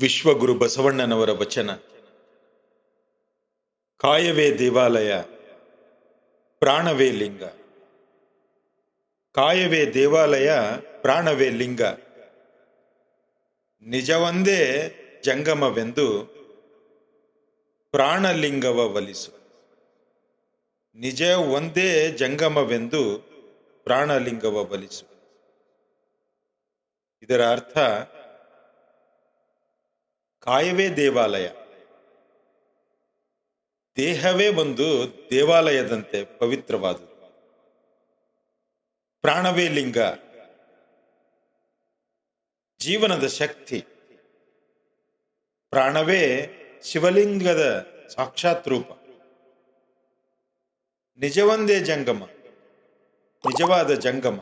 ವಿಶ್ವಗುರು ಬಸವಣ್ಣನವರ ವಚನ. ಕಾಯವೇ ದೇವಾಲಯ, ಪ್ರಾಣವೇ ಲಿಂಗ. ಕಾಯವೇ ದೇವಾಲಯ, ಪ್ರಾಣವೇ ಲಿಂಗ. ನಿಜವಂದೇ ಜಂಗಮವೆಂದು ಪ್ರಾಣಲಿಂಗವ ಒಲಿಸು. ನಿಜ ಒಂದೇ ಜಂಗಮವೆಂದು ಪ್ರಾಣಲಿಂಗವ ಒಲಿಸು. ಇದರ ಅರ್ಥ, ಕಾಯವೇ ದೇವಾಲಯ, ದೇಹವೇ ಒಂದು ದೇವಾಲಯದಂತೆ ಪವಿತ್ರವಾದುದು. ಪ್ರಾಣವೇ ಲಿಂಗ, ಜೀವನದ ಶಕ್ತಿ. ಪ್ರಾಣವೇ ಶಿವಲಿಂಗದ ಸಾಕ್ಷಾತ್ ರೂಪ. ನಿಜವಂದೇ ಜಂಗಮ, ನಿಜವಾದ ಜಂಗಮ.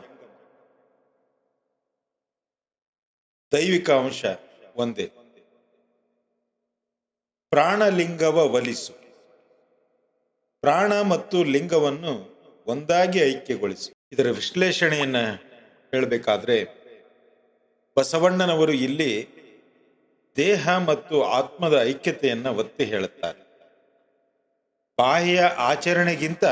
ದೈವಿಕ ಅಂಶ ಒಂದೇ. ಪ್ರಾಣಲಿಂಗವ ಒಲಿಸು. ಪ್ರಾಣ ಮತ್ತು ಲಿಂಗವನ್ನು ಒಂದಾಗಿ ಐಕ್ಯಗೊಳಿಸು. ಇದರ ವಿಶ್ಲೇಷಣೆಯನ್ನ ಹೇಳಬೇಕಾದ್ರೆ, ಬಸವಣ್ಣನವರು ಇಲ್ಲಿ ದೇಹ ಮತ್ತು ಆತ್ಮದ ಐಕ್ಯತೆಯನ್ನ ಒತ್ತಿ ಹೇಳುತ್ತಾರೆ. ಬಾಹ್ಯ ಆಚರಣೆಗಿಂತ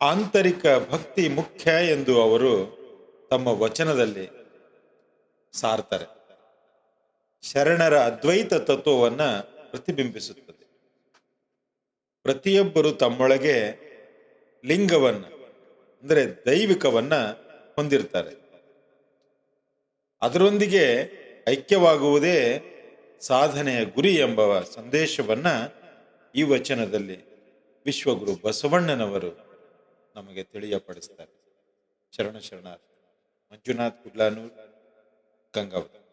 ಆಂತರಿಕ ಭಕ್ತಿ ಮುಖ್ಯ ಎಂದು ಅವರು ತಮ್ಮ ವಚನದಲ್ಲಿ ಸಾರ್ತಾರೆ. ಶರಣರ ಅದ್ವೈತ ತತ್ವವನ್ನ ಪ್ರತಿಬಿಂಬಿಸುತ್ತದೆ. ಪ್ರತಿಯೊಬ್ಬರು ತಮ್ಮೊಳಗೆ ಲಿಂಗವನ್ನ ಅಂದರೆ ದೈವಿಕವನ್ನ ಹೊಂದಿರ್ತಾರೆ. ಅದರೊಂದಿಗೆ ಐಕ್ಯವಾಗುವುದೇ ಸಾಧನೆಯ ಗುರಿ ಎಂಬ ಸಂದೇಶವನ್ನ ಈ ವಚನದಲ್ಲಿ ವಿಶ್ವಗುರು ಬಸವಣ್ಣನವರು ನಮಗೆ ತಿಳಿಯಪಡಿಸ್ತಾರೆ. ಶರಣ ಶರಣಾರ್ಥಿ. ಮಂಜುನಾಥ್ ಕುಡ್ಲಾನೂರ್, ಗಂಗಾವತಿ.